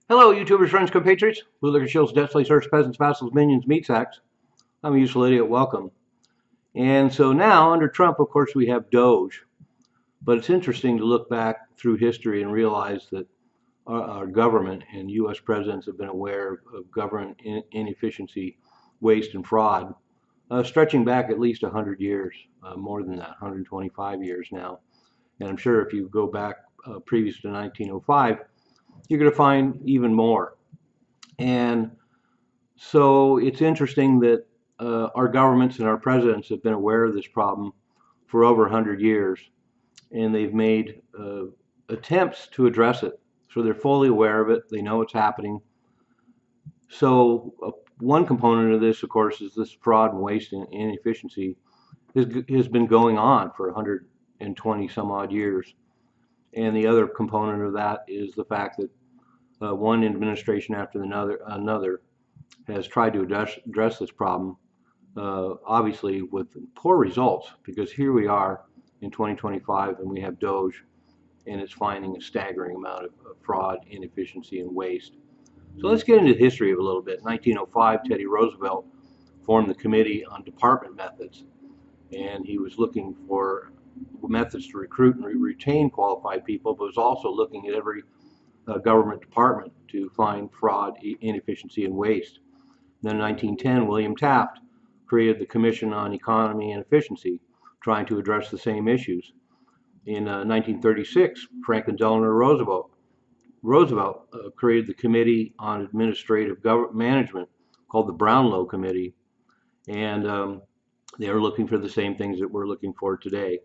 Hello, YouTubers, friends, compatriots. Bootlicker, shills, debt slaves, serfs, peasants, vassals, minions, meat sacks. I'm a useful idiot. Welcome. And so now, under Trump, of course, we have DOGE. But it's interesting to look back through history and realize that our government and U.S. presidents have been aware of government inefficiency, waste, and fraud, stretching back at least 100 years, more than that, 125 years now. And I'm sure if you go back previous to 1905, you're going to find even more. And so it's interesting that our governments and our presidents have been aware of this problem for over 100 years, and they've made attempts to address it. So they're fully aware of it. They know it's happening. So one component of this, of course, is this fraud and waste and inefficiency has been going on for 120 some odd years. And the other component of that is the fact that one administration after another has tried to address this problem, obviously with poor results, because here we are in 2025 and we have DOGE, and it's finding a staggering amount of fraud, inefficiency, and waste. So let's get into the history of it a little bit. In 1905, Teddy Roosevelt formed the Committee on Department Methods, and he was looking for methods to recruit and retain qualified people, but was also looking at every government department to find fraud, inefficiency, and waste. Then in 1910, William Taft created the Commission on Economy and Efficiency, trying to address the same issues. In 1936, Franklin Delano Roosevelt created the Committee on Administrative Management, called the Brownlow Committee, and they are looking for the same things that we're looking for today.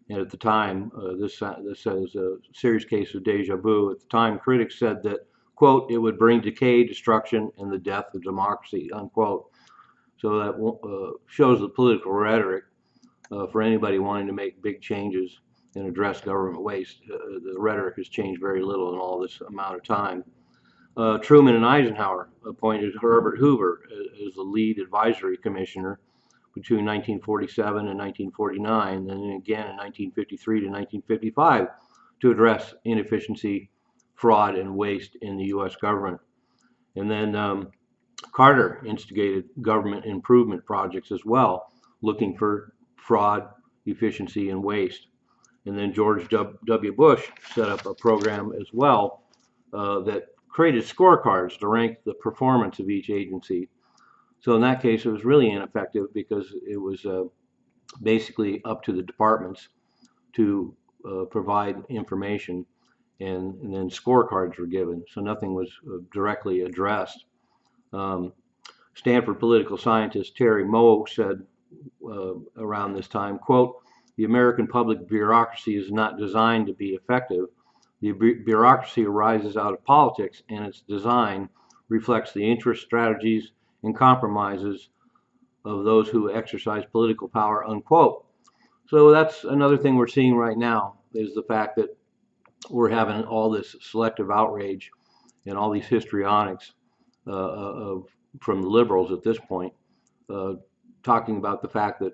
And at the time, this is a serious case of deja vu. At the time, critics said that, quote, it would bring decay, destruction, and the death of democracy, unquote. So that shows the political rhetoric for anybody wanting to make big changes and address government waste. The rhetoric has changed very little in all this amount of time. Truman and Eisenhower appointed Herbert Hoover as the lead advisory commissioner between 1947 and 1949, and then again in 1953 to 1955 to address inefficiency, fraud, and waste in the U.S. government. And then Carter instigated government improvement projects as well, looking for fraud, efficiency, and waste. And then George W. Bush set up a program as well that created scorecards to rank the performance of each agency. So in that case, it was really ineffective because it was basically up to the departments to provide information, and then scorecards were given. So nothing was directly addressed. Stanford political scientist Terry Moe said around this time, quote, the American public bureaucracy is not designed to be effective. The bureaucracy arises out of politics, and its design reflects the interest, strategies, and compromises of those who exercise political power, unquote. So that's another thing we're seeing right now, is the fact that we're having all this selective outrage and all these histrionics from the liberals at this point, talking about the fact that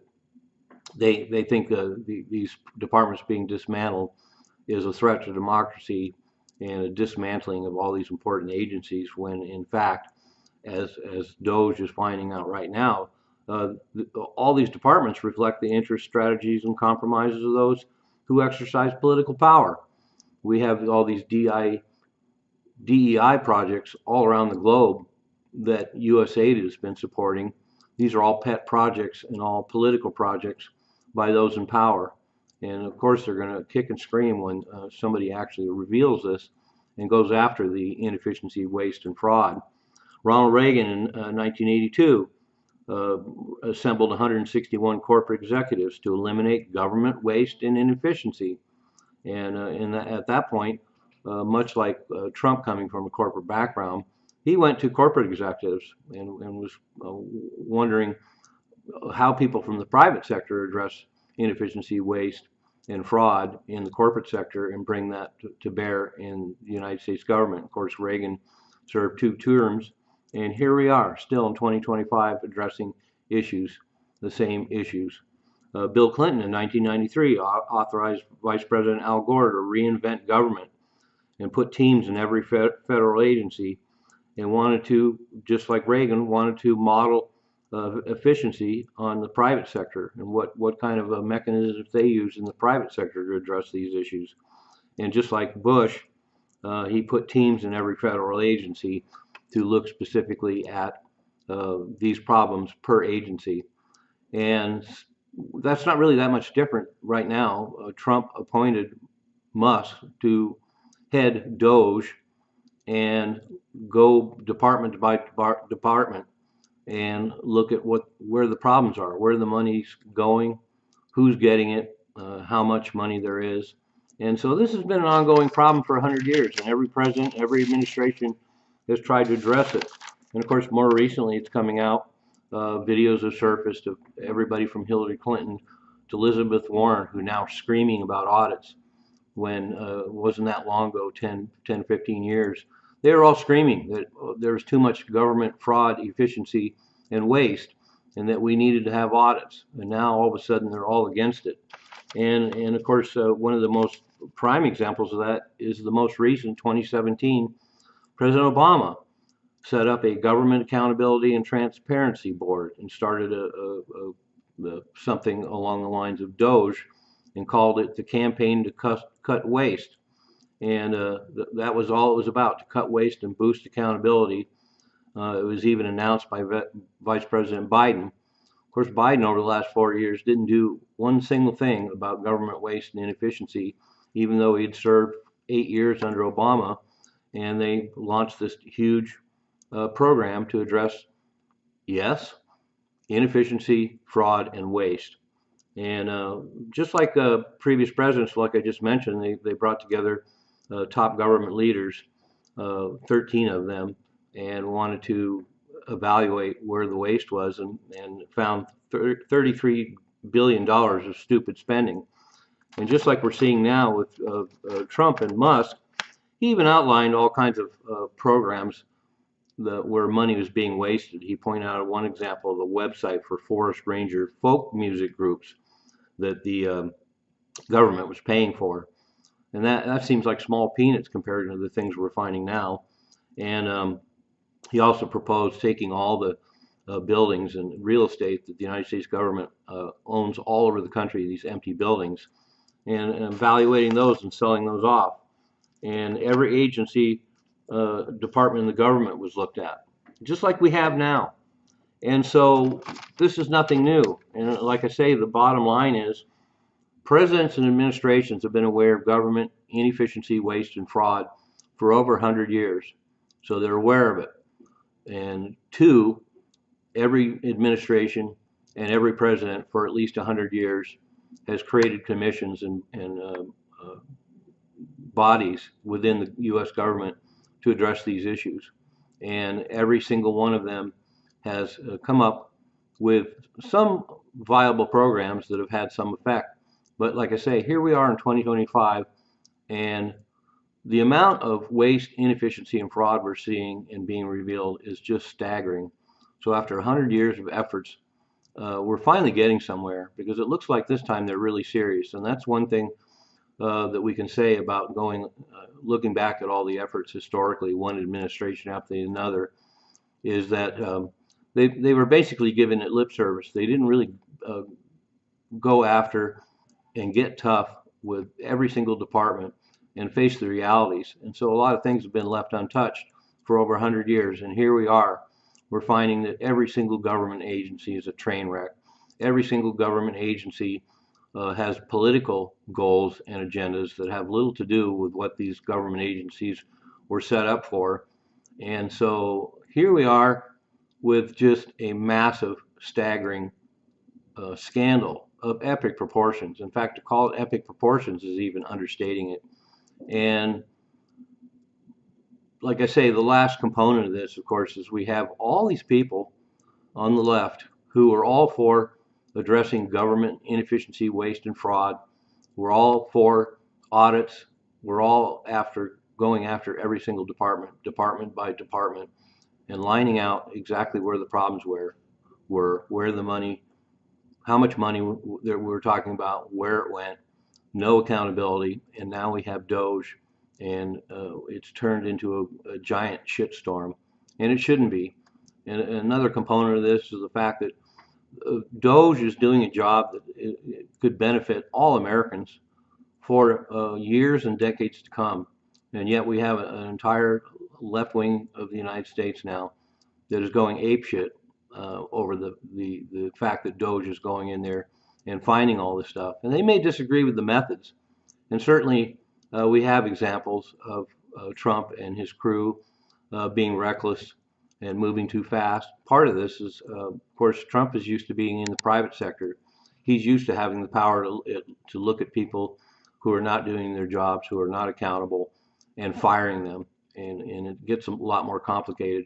they think these departments being dismantled is a threat to democracy and a dismantling of all these important agencies, when in fact, as DOGE is finding out right now, all these departments reflect the interests, strategies, and compromises of those who exercise political power. We have all these DEI projects all around the globe that USAID has been supporting. These are all pet projects and all political projects by those in power. And of course, they're going to kick and scream when somebody actually reveals this and goes after the inefficiency, waste, and fraud. Ronald Reagan in 1982 assembled 161 corporate executives to eliminate government waste and inefficiency. And at that point, much like Trump coming from a corporate background, he went to corporate executives and was wondering how people from the private sector address inefficiency, waste, and fraud in the corporate sector and bring that to bear in the United States government. Of course, Reagan served 2 terms. And here we are, still in 2025, addressing issues, the same issues. Bill Clinton in 1993 authorized Vice President Al Gore to reinvent government and put teams in every federal agency, and wanted to, just like Reagan, wanted to model efficiency on the private sector and what kind of mechanisms they use in the private sector to address these issues. And just like Bush, he put teams in every federal agency to look specifically at these problems per agency. And that's not really that much different right now. Trump appointed Musk to head DOGE and go department by department and look at where the problems are, where the money's going, who's getting it, how much money there is. And so this has been an ongoing problem for 100 years, and every president, every administration has tried to address it. And of course, more recently, it's coming out. Videos have surfaced of everybody from Hillary Clinton to Elizabeth Warren, who now are screaming about audits when it wasn't that long ago, 10, 15 years. They were all screaming that there was too much government fraud, efficiency, and waste, and that we needed to have audits. And now all of a sudden they're all against it. And of course, one of the most prime examples of that is the most recent 2017. President Obama set up a government accountability and transparency board and started something along the lines of DOGE and called it the Campaign to Cut Waste. And that was all it was about, to cut waste and boost accountability. It was even announced by Vice President Biden. Of course, Biden over the last 4 years didn't do one single thing about government waste and inefficiency, even though he had served 8 years under Obama. And they launched this huge program to address, yes, inefficiency, fraud, and waste. And just like previous presidents, like I just mentioned, they brought together top government leaders, 13 of them, and wanted to evaluate where the waste was, and found $33 billion of stupid spending. And just like we're seeing now with Trump and Musk, he even outlined all kinds of programs where money was being wasted. He pointed out one example of a website for forest ranger folk music groups that the government was paying for. And that seems like small peanuts compared to the things we're finding now. And he also proposed taking all the buildings and real estate that the United States government owns all over the country, these empty buildings, and evaluating those and selling those off. And every agency, department in the government was looked at, just like we have now. And so this is nothing new. And like I say, the bottom line is presidents and administrations have been aware of government inefficiency, waste, and fraud for over 100 years. So they're aware of it. And two, every administration and every president for at least 100 years has created commissions and bodies within the U.S. government to address these issues. And every single one of them has come up with some viable programs that have had some effect. But like I say, here we are in 2025, and the amount of waste, inefficiency, and fraud we're seeing and being revealed is just staggering. So after 100 years of efforts, we're finally getting somewhere, because it looks like this time they're really serious. And that's one thing that we can say about looking back at all the efforts historically, one administration after another, is that they were basically giving it lip service. They didn't really go after and get tough with every single department and face the realities. And so a lot of things have been left untouched for over 100 years. And here we are. We're finding that every single government agency is a train wreck. Every single government agency has political goals and agendas that have little to do with what these government agencies were set up for. And so here we are with just a massive, staggering scandal of epic proportions. In fact, to call it epic proportions is even understating it. And like I say, the last component of this, of course, is we have all these people on the left who are all for addressing government inefficiency, waste, and fraud. We're all for audits. We're all going after every single department by department, and lining out exactly where the problems were, where the money, how much money that we were talking about, where it went, no accountability. And now we have DOGE and it's turned into a giant shitstorm, and it shouldn't be. And another component of this is the fact that DOGE is doing a job that it could benefit all Americans for years and decades to come. And yet we have an entire left wing of the United States now that is going apeshit over the fact that DOGE is going in there and finding all this stuff. And they may disagree with the methods. And certainly we have examples of Trump and his crew being reckless and moving too fast. Part of this is, of course, Trump is used to being in the private sector. He's used to having the power to look at people who are not doing their jobs, who are not accountable, and firing them. And it gets a lot more complicated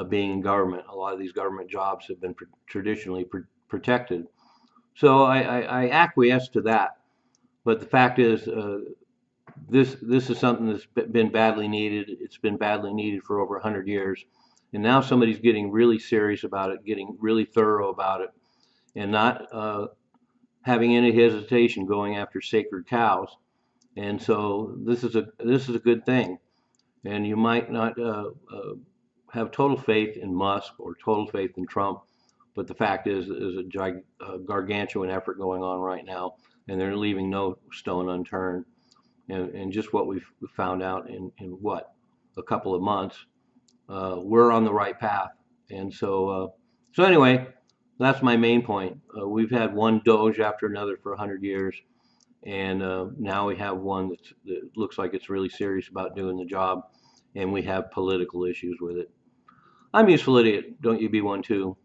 being in government. A lot of these government jobs have been traditionally protected. So I acquiesce to that. But the fact is, this is something that's been badly needed. It's been badly needed for over 100 years. And now somebody's getting really serious about it, getting really thorough about it, and not having any hesitation going after sacred cows. And so this is a good thing. And you might not have total faith in Musk or total faith in Trump, but the fact is, there's a gargantuan effort going on right now, and they're leaving no stone unturned. And just what we've found out in what, a couple of months, we're on the right path. And so anyway, that's my main point. We've had one DOGE after another for 100 years, and now we have one that looks like it's really serious about doing the job, and we have political issues with it. I'm a useful idiot. Don't you be one too.